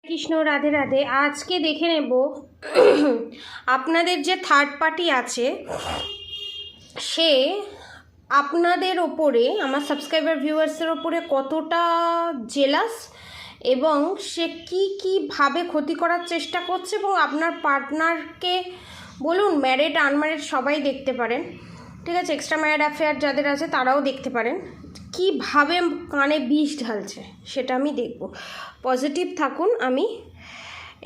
কৃষ্ণ, রাধে রাধে। আজকে দেখে নেব আপনাদের যে থার্ড পার্টি আছে সে আপনাদের ওপরে, আমার সাবস্ক্রাইবার ভিউয়ার্সের ওপরে কতটা জেলাস এবং সে কীভাবে ক্ষতি করার চেষ্টা করছে, এবং আপনার পার্টনারকে বলুন, ম্যারিড আনম্যারিড সবাই দেখতে পারেন, ঠিক আছে, এক্সট্রা ম্যারিড অ্যাফেয়ার যাদের আছে তারাও দেখতে পারেন, কীভাবে কানে বিষ ঢালছে সেটা আমি দেখব। পজিটিভ থাকুন, আমি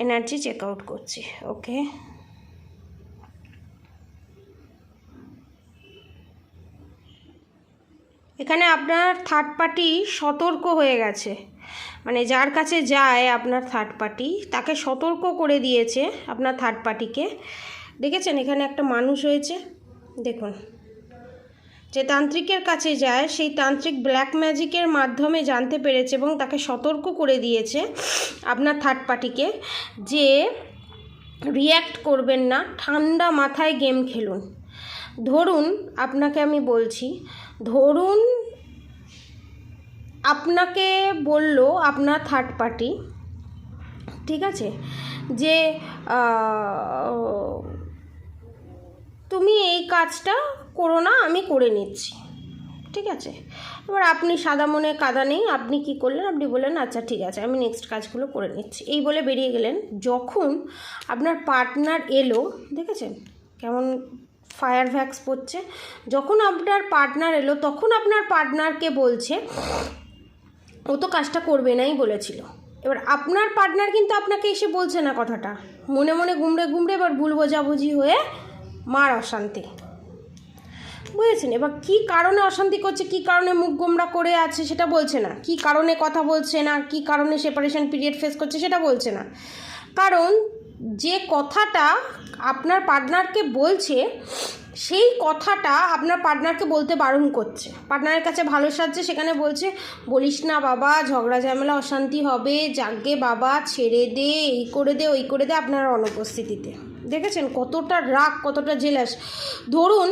এনার্জি চেক আউট করছি। ওকে, এখানে আপনার থার্ড পার্টি সতর্ক হয়ে গেছে, মানে যার কাছে যায় আপনার থার্ড পার্টি তাকে সতর্ক করে দিয়েছে আপনার থার্ড পার্টিকে। দেখেছেন এখানে একটা মানুষ হয়েছে, দেখুন, যে তান্ত্রিকের কাছে যায় সেই তান্ত্রিক ব্ল্যাক ম্যাজিকের মাধ্যমে জানতে পেরেছে এবং তাকে সতর্ক করে দিয়েছে আপনার থার্ড পার্টিকে যে রিয়্যাক্ট করবেন না, ঠান্ডা মাথায় গেম খেলুন। ধরুন আপনাকে আমি বলছি, ধরুন আপনাকে বলল আপনার থার্ড পার্টি, ঠিক আছে, যে তুমি এই কাজটা করো না, আমি করে নিচ্ছি, ঠিক আছে। এবার আপনি সাদা মনে কাদা নেই, আপনি কি করলেন, আপনি বললেন আচ্ছা ঠিক আছে আমি নেক্সট কাজগুলো করে নিচ্ছি, এই বলে বেরিয়ে গেলেন। যখন আপনার পার্টনার এলো, দেখেছেন কেমন ফায়ার ভ্যাক্স পড়ছে, যখন আপনার পার্টনার এলো তখন আপনার পার্টনারকে বলছে ও তো কাজটা করবে নাই বলেছিল। এবার আপনার পার্টনার কিন্তু আপনাকে এসে বলছে না কথাটা, মনে মনে গুমড়ে গুমড়ে এবার ভুল বোঝাবুঝি হয়ে মার অশান্তি, বুঝেছেন। এবার কী কারণে অশান্তি করছে, কী কারণে মুখ গোমড়া করে আছে সেটা বলছে না, কী কারণে কথা বলছে না, কী কারণে সেপারেশন পিরিয়ড ফেস করছে সেটা বলছে না, কারণ যে কথাটা আপনার পার্টনারকে বলছে সেই কথাটা আপনার পার্টনারকে বলতে বারণ করছে, পার্টনারের কাছে ভালো সাজছে, সেখানে বলছে বলিস না বাবা, ঝগড়া ঝামেলা অশান্তি হবে, যাগে বাবা ছেড়ে দে, এই করে দে ওই করে দে, আপনার অনুপস্থিতিতে। দেখেছেন কতটা রাগ, কতটা জেলাস। ধরুন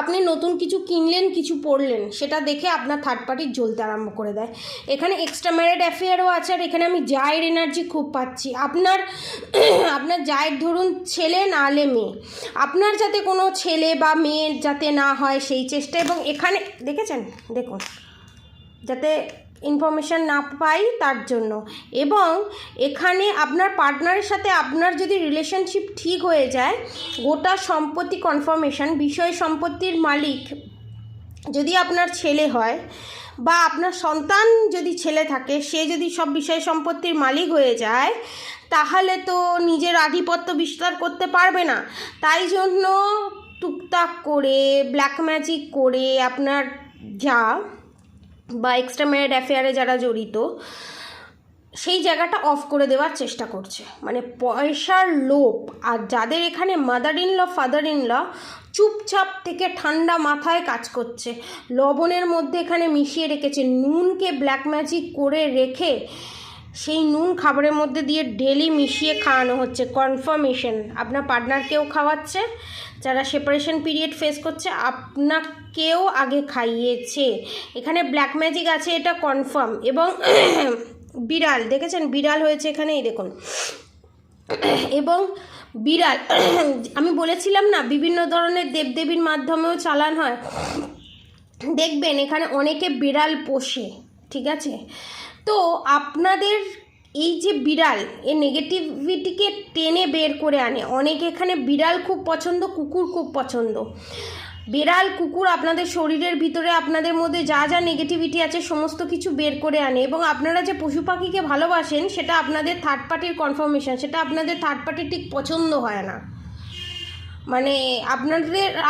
আপনি নতুন কিছু কিনলেন, কিছু পড়লেন, সেটা দেখে আপনার থার্ড পার্টির জ্বলতে আরম্ভ করে দেয়। এখানে এক্সট্রা ম্যারিড অ্যাফেয়ারও আছে, আর এখানে আমি জায়ের এনার্জি খুব পাচ্ছি। আপনার জায়ের ধরুন ছেলে না হলে মেয়ে, আপনার যাতে কোনো ছেলে বা মেয়ের যাতে না হয় সেই চেষ্টা, এবং এখানে দেখেছেন, দেখুন, যাতে ইনফরমেশান না পাই তার জন্য। এবং এখানে আপনার পার্টনারের সাথে আপনার যদি রিলেশনশিপ ঠিক হয়ে যায়, গোটা সম্পত্তি কনফার্মেশন, বিষয় সম্পত্তির মালিক যদি আপনার ছেলে হয় বা আপনার সন্তান যদি ছেলে থাকে, সে যদি সব বিষয় সম্পত্তির মালিক হয়ে যায় তাহলে তো নিজের আধিপত্য বিস্তার করতে পারবে না। তাই জন্য টুকটাক করে ব্ল্যাক ম্যাজিক করে আপনার যা বা এক্সট্রা ম্যারিড অ্যাফেয়ারে যারা জড়িত সেই জায়গাটা অফ করে দেওয়ার চেষ্টা করছে, মানে পয়সার লোভ। আর যাদের এখানে mother in law father in law চুপচাপ থেকে ঠান্ডা মাথায় কাজ করছে, লবণের মধ্যে এখানে মিশিয়ে রেখেছে, নুনকে ব্ল্যাক ম্যাজিক করে রেখে সেই নুন খাবারের মধ্যে দিয়ে ডেলি মিশিয়ে খাওয়ানো হচ্ছে। কনফার্মেশন আপনার পার্টনারকেও খাওয়াচ্ছে, যারা সেপারেশন পিরিয়ড ফেস করছে আপনাকেও আগে খাইয়েছে। এখানে ব্ল্যাক ম্যাজিক আছে, এটা কনফার্ম। এবং বিড়াল দেখেছেন, বিড়াল হয়েছে এখানে, এই দেখুন, এবং বিড়াল আমি বলেছিলাম না বিভিন্ন ধরনের দেবদেবীর মাধ্যমেও চালান হয়, দেখবেন এখানে অনেকে বিড়াল পোষে, ঠিক আছে। তো আপনাদের এই যে বিড়াল, এই নেগেটিভিটিকে টেনে বের করে আনে। অনেকে এখানে বিড়াল খুব পছন্দ, কুকুর খুব পছন্দ। বিড়াল কুকুর আপনাদের শরীরের ভিতরে আপনাদের মধ্যে যা যা নেগেটিভিটি আছে সমস্ত কিছু বের করে আনে। এবং আপনারা যে পশু পাখিকে ভালোবাসেন সেটা আপনাদের থার্ড পার্টির কনফার্মেশন, সেটা আপনাদের থার্ড পার্টির ঠিক পছন্দ হয় না। মানে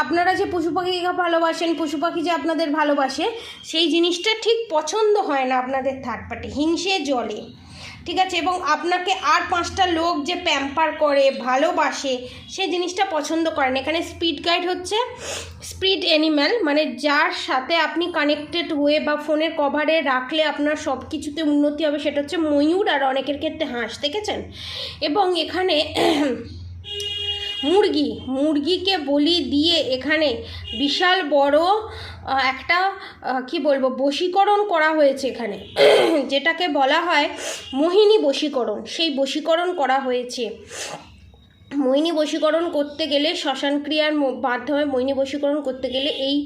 আপনারা যে পশু পাখিকে ভালোবাসেন, পশু পাখি যে আপনাদের ভালোবাসে, সেই জিনিসটা ঠিক পছন্দ হয় না আপনাদের থার্ড পার্টি, হিংসে জলে, ঠিক আছে। এবং আপনাকে আর 5টা লোক যে প্যাম্পার করে ভালোবাসে সেই জিনিসটা পছন্দ করেন। এখানে স্পিড গাইড হচ্ছে স্পিড অ্যানিম্যাল, মানে যার সাথে আপনি কানেক্টেড হয়ে বা ফোনের কভারে রাখলে আপনার সব কিছুতে উন্নতি হবে, সেটা হচ্ছে ময়ূর, আর অনেকের ক্ষেত্রে হাঁস, দেখেছেন। এবং এখানে মুরগিকে বলি দিয়ে এখানে বিশাল বড় একটা কি বলবো বশীকরণ করা হয়েছে এখানে যেটাকে বলা হয় মোহিনী বশীকরণ। সেই বশীকরণ করা হয়েছে। মোহিনী বশীকরণ করতে গেলে শ্মশান ক্রিয়ার মাধ্যমে মোহিনী বশীকরণ করতে গেলে এই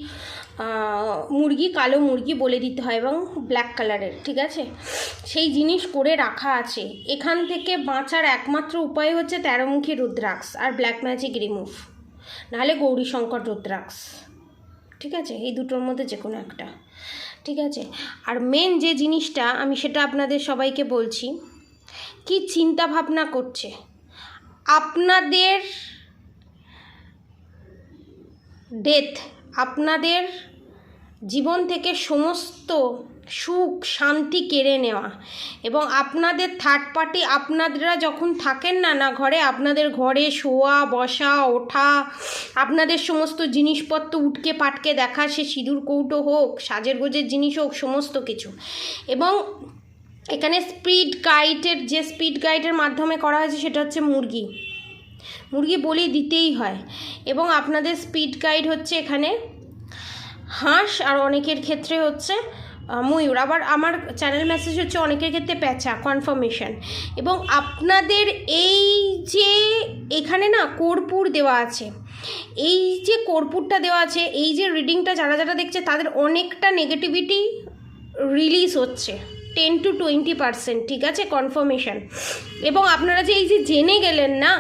কালো মুরগি বলে দিতে হয় এবং ব্ল্যাক কালারের, ঠিক আছে? সেই জিনিস করে রাখা আছে। এখান থেকে বাঁচার একমাত্র উপায় হচ্ছে 13মুখী রুদ্রাক্ষ আর ব্ল্যাক ম্যাজিক রিমুভ, নাহলে গৌরীশঙ্কর রুদ্রাক্ষ, ঠিক আছে? এই দুটোর মধ্যে যে কোনো একটা, ঠিক আছে? আর মেন যে জিনিসটা আমি সেটা আপনাদের সবাইকে বলছি, কি চিন্তা ভাবনা করছে আপনাদের ডেথ, আপনাদের জীবন থেকে সমস্ত সুখ শান্তি কেড়ে নেওয়া, এবং আপনাদের থার্ড পার্টি আপনারা যখন থাকেন না ঘরে, আপনাদের ঘরে শোয়া বসা ওঠা, আপনাদের সমস্ত জিনিসপত্র উটকে পাটকে দেখা, সে সিঁদুর কৌটো হোক, সাজের গোজের জিনিস হোক, সমস্ত কিছু। এবং এখানে স্পিড গাইডের মাধ্যমে করা হয়েছে সেটা হচ্ছে মুরগি বলি দিতেই হয়। এবং আপনাদের স্পিড গাইড হচ্ছে এখানে হাঁস, আর অনেকের ক্ষেত্রে হচ্ছে ময়ূর, আবার আমার চ্যানেল মেসেজ হচ্ছে অনেকের ক্ষেত্রে প্যাঁচা, কনফার্মেশন। এবং আপনাদের এই যে এখানে না কর্পূর দেওয়া আছে, এই যে কর্পূরটা দেওয়া আছে, এই যে রিডিংটা যারা দেখছে তাদের অনেকটা নেগেটিভিটি রিলিজ হচ্ছে 10 to 20%, ঠিক আছে? কনফার্মেশন। এবং আপনারা যে এই যে জেনে গেলেন না,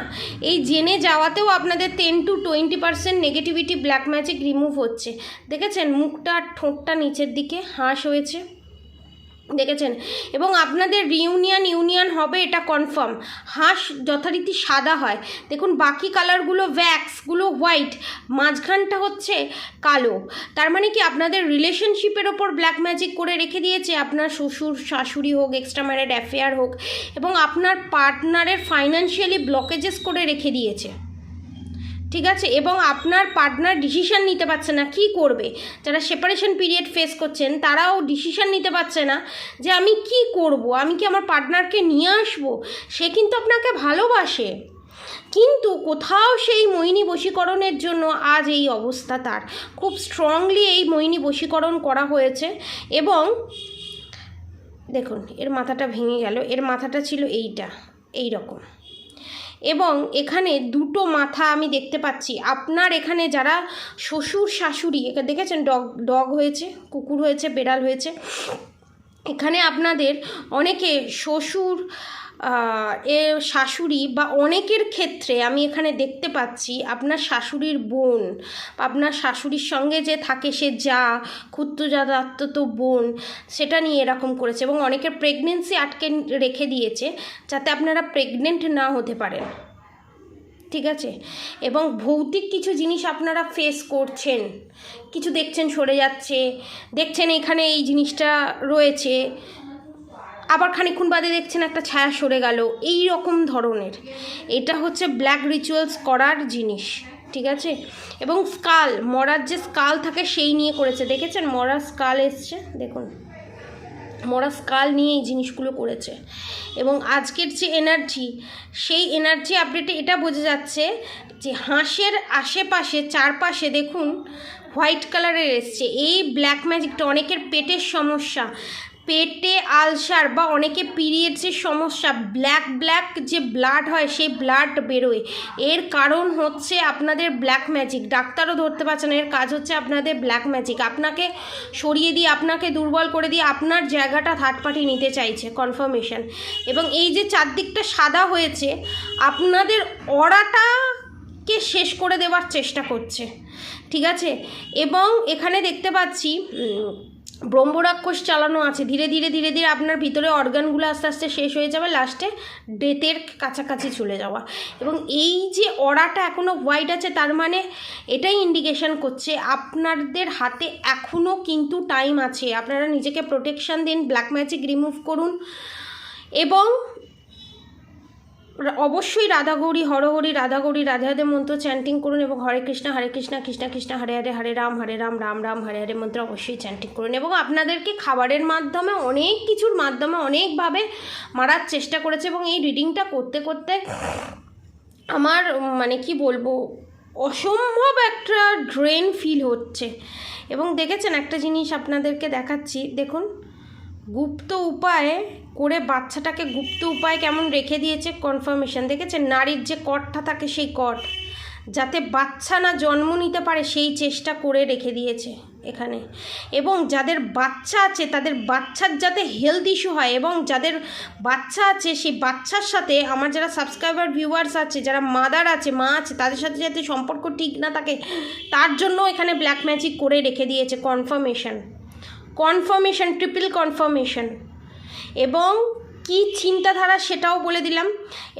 এই জেনে যাওয়াতেও আপনাদের 10 to 20% negativity black magic remove হচ্ছে। দেখেছেন মুখটা ঠোঁটটা নিচের দিকে হাঁস হয়েছে, দেখেছেন? এবং আপনাদের ইউনিয়ন হবে এটা কনফার্ম। হাঁস যথারীতি সাদা হয়, দেখুন বাকি কালারগুলো ভ্যাক্সগুলো হোয়াইট, মাঝখানটা হচ্ছে কালো। তার মানে কি আপনাদের রিলেশনশিপের ওপর ব্ল্যাক ম্যাজিক করে রেখে দিয়েছে, আপনার শ্বশুর শাশুড়ি হোক, এক্সট্রা ম্যারিড অ্যাফেয়ার হোক, এবং আপনার পার্টনারের ফাইন্যান্সিয়ালি ব্লকেজেস করে রেখে দিয়েছে, ঠিক আছে? এবং আপনার পার্টনার ডিসিশান নিতে পারছে না কি করবে। যারা সেপারেশন পিরিয়ড ফেস করছেন তারাও ডিসিশান নিতে পারছে না যে আমি কি করব, আমি কি আমার পার্টনারকে নিয়ে আসবো। সে কিন্তু আপনাকে ভালোবাসে, কিন্তু কোথাও সেই মোহিনী বশীকরণের জন্য আজ এই অবস্থা তার। খুব স্ট্রংলি এই মোহিনী বশীকরণ করা হয়েছে। এবং দেখুন এর মাথাটা ভেঙে গেল, এর মাথাটা ছিল এই রকম, এবং এখানে দুটো মাথা আমি দেখতে পাচ্ছি। আপনার এখানে যারা শ্বশুর শাশুড়ি, এখানে দেখেছেন ডগ হয়েছে, কুকুর হয়েছে, বেড়াল হয়েছে। এখানে আপনাদের অনেকে শ্বশুর শাশুড়ি বা অনেকের ক্ষেত্রে আমি এখানে দেখতে পাচ্ছি আপনার শাশুড়ির বোন, আপনার শাশুড়ির সঙ্গে যে থাকে সে যা তো বোন, সেটা নিয়ে এরকম করেছে। এবং অনেকের প্রেগনেন্সি আটকে রেখে দিয়েছে যাতে আপনারা প্রেগনেন্ট না হতে পারেন, ঠিক আছে? এবং ভৌতিক কিছু জিনিস আপনারা ফেস করছেন, কিছু দেখছেন সরে যাচ্ছে, দেখছেন এখানে এই জিনিসটা রয়েছে, আবার খানিকক্ষণ বাদে দেখছেন একটা ছায়া সরে গেল, এই রকম ধরনের। এটা হচ্ছে ব্ল্যাক রিচুয়ালস করার জিনিস, ঠিক আছে? এবং মরার যে স্কাল থাকে সেই নিয়ে করেছে, দেখেছেন মরা স্কাল এসছে, দেখুন মরা স্কাল নিয়ে এই জিনিসগুলো করেছে। এবং আজকের যে এনার্জি, সেই এনার্জি আপডেটে এটা বোঝা যাচ্ছে যে হাঁসের আশেপাশে চারপাশে দেখুন হোয়াইট কালারের এসছে। এই ব্ল্যাক ম্যাজিকটা অনেকের পেটের সমস্যা, পেটে আলসার বা অনেকে পিরিয়ডসের সমস্যা, ব্ল্যাক যে ব্লাড হয় সেই ব্লাড বেরোয়, এর কারণ হচ্ছে আপনাদের ব্ল্যাক ম্যাজিক। ডাক্তারও ধরতে পারছে না, এর কাজ হচ্ছে আপনাদের ব্ল্যাক ম্যাজিক। আপনাকে সরিয়ে দিয়ে, আপনাকে দুর্বল করে দিয়ে আপনার জায়গাটা থার্ড পার্টি নিতে চাইছে, কনফার্মেশন। এবং এই যে চারদিকটা সাদা হয়েছে আপনাদের অরাটাকে শেষ করে দেওয়ার চেষ্টা করছে, ঠিক আছে? এবং এখানে দেখতে পাচ্ছি ব্রহ্মরাক্ষস চালানো আছে, ধীরে ধীরে আপনার ভিতরে অর্গানগুলো আস্তে আস্তে শেষ হয়ে যাবে, লাস্টে ডেথের কাছাকাছি চলে যাওয়া। এবং এই যে অরাটা এখনও হোয়াইট আছে, তার মানে এটাই ইন্ডিকেশন করছে আপনাদের হাতে এখনও কিন্তু টাইম আছে। আপনারা নিজেকে প্রোটেকশান দিন, ব্ল্যাক ম্যাজিক রিমুভ করুন, এবং অবশ্যই রাধাগৌরী হরহরি রাধাগৌরী রাধাদের মন্ত্র চ্যান্টিং করুন, এবং হরে কৃষ্ণ কৃষ্ণ কৃষ্ণ হরে হরে, হরে রাম রাম রাম হরে হরে মন্ত্র অবশ্যই চ্যান্টিং করুন। এবং আপনাদেরকে খাবারের মাধ্যমে, অনেক কিছুর মাধ্যমে অনেকভাবে মারার চেষ্টা করেছে। এবং এই রিডিংটা করতে করতে আমার মানে কি বলবো, অসম্ভব একটা ড্রেন ফিল হচ্ছে। এবং দেখেছেন একটা জিনিস আপনাদেরকে দেখাচ্ছি, দেখুন গুপ্ত উপায়ে করে বাচ্চাটাকে গুপ্ত উপায়ে কেমন রেখে দিয়েছে। কনফার্মেশন দেখেছেন, নারীর যে কটটা থাকে সেই কট, যাতে বাচ্চা না জন্ম নিতে পারে সেই চেষ্টা করে রেখে দিয়েছে এখানে। এবং যাদের বাচ্চা আছে তাদের বাচ্চার যাতে হেলথ ইস্যু হয়, এবং যাদের বাচ্চা আছে সেই বাচ্চার সাথে আমার যারা সাবস্ক্রাইবার ভিউয়ার্স আছে, যারা মাদার আছে, মা আছে, তাদের সাথে যাতে সম্পর্ক ঠিক না থাকে, তার জন্য এখানে ব্ল্যাক ম্যাজিক করে রেখে দিয়েছে। Confirmation triple confirmation. এবং কি চিন্তাধারা সেটাও বলে দিলাম।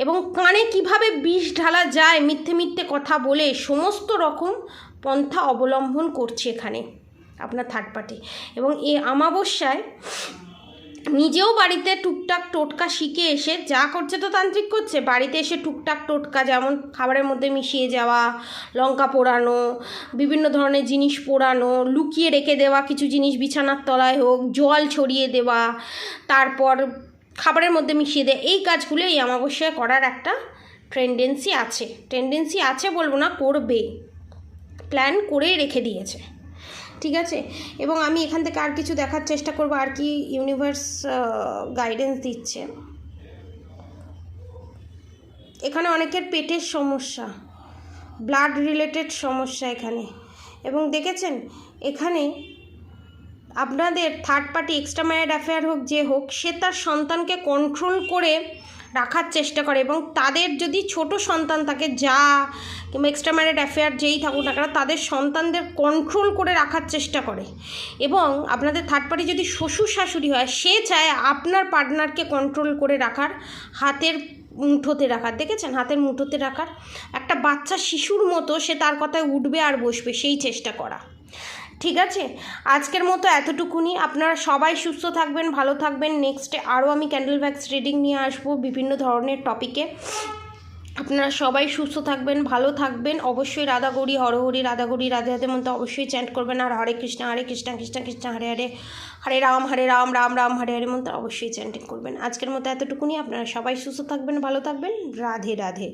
এবং কানে কিভাবে বিষ ঢালা যায় মিথ্যে মিথ্যে কথা বলে, সমস্ত রকম পন্থা অবলম্বন করছে এখানে আপনার থার্ড পার্টি। এবং এই অমাবস্যায় নিজেও বাড়িতে টুকটাক টোটকা শিখে এসে যা করছে তো তান্ত্রিক করছে, বাড়িতে এসে টুকটাক টোটকা, যেমন খাবারের মধ্যে মিশিয়ে যাওয়া, লঙ্কা পোড়ানো, বিভিন্ন ধরনের জিনিস পোড়ানো, লুকিয়ে রেখে দেওয়া কিছু জিনিস বিছানার তলায় হোক, জল ছড়িয়ে দেওয়া, তারপর খাবারের মধ্যে মিশিয়ে দেওয়া, এই কাজগুলো এই অমাবস্যায় করার একটা টেন্ডেন্সি আছে বলবো না, করবে, প্ল্যান করেই রেখে দিয়েছে। ঠিক আছে। এবং আমি এখান থেকে আর কিছু দেখার চেষ্টা করব, আর কি ইউনিভার্স গাইডেন্স দিচ্ছে। এখানে অনেকের পেটের সমস্যা, ব্লাড রিলেটেড সমস্যা এখানে। এবং দেখেছেন এখানে আপনাদের third party extra married affair হোক যে হোক, সে তার সন্তানকে কন্ট্রোল করে রাখার চেষ্টা করে। এবং তাদের যদি ছোট সন্তান থাকে, যা কিংবা এক্সট্রা ম্যারিড অ্যাফেয়ার যেই থাকুক না কেন, তাদের সন্তানদের কন্ট্রোল করে রাখার চেষ্টা করে। এবং আপনাদের থার্ড পার্টি যদি শ্বশুর শাশুড়ি হয়, সে চায় আপনার পার্টনারকে কন্ট্রোল করে রাখার, হাতের মুঠোতে রাখার। দেখেছেন, হাতের মুঠোতে রাখার, একটা বাচ্চা শিশুর মতো সে তার কথায় উঠবে আর বসবে, সেই চেষ্টা করা। ঠিক আছে, আজকের মতো এতটুকুনি। আপনারা সবাই সুস্থ থাকবেন, ভালো থাকবেন। নেক্সটে আরও আমি ক্যান্ডেল ভ্যাক্স রিডিং নিয়ে আসবো বিভিন্ন ধরনের টপিকে। আপনারা সবাই সুস্থ থাকবেন, ভালো থাকবেন। অবশ্যই রাধা গৌরী হরহরি, রাধা গৌরী রাধে রাধে মন্ত্র অবশ্যই চ্যান্ট করবেন। আর হরে কৃষ্ণ কৃষ্ণ কৃষ্ণ হরে হরে, হরে রাম রাম রাম হরে হরে মন্ত্র অবশ্যই চ্যান্টিং করবেন। আজকের মতো এতটুকুনি। আপনারা সবাই সুস্থ থাকবেন, ভালো থাকবেন। রাধে রাধে।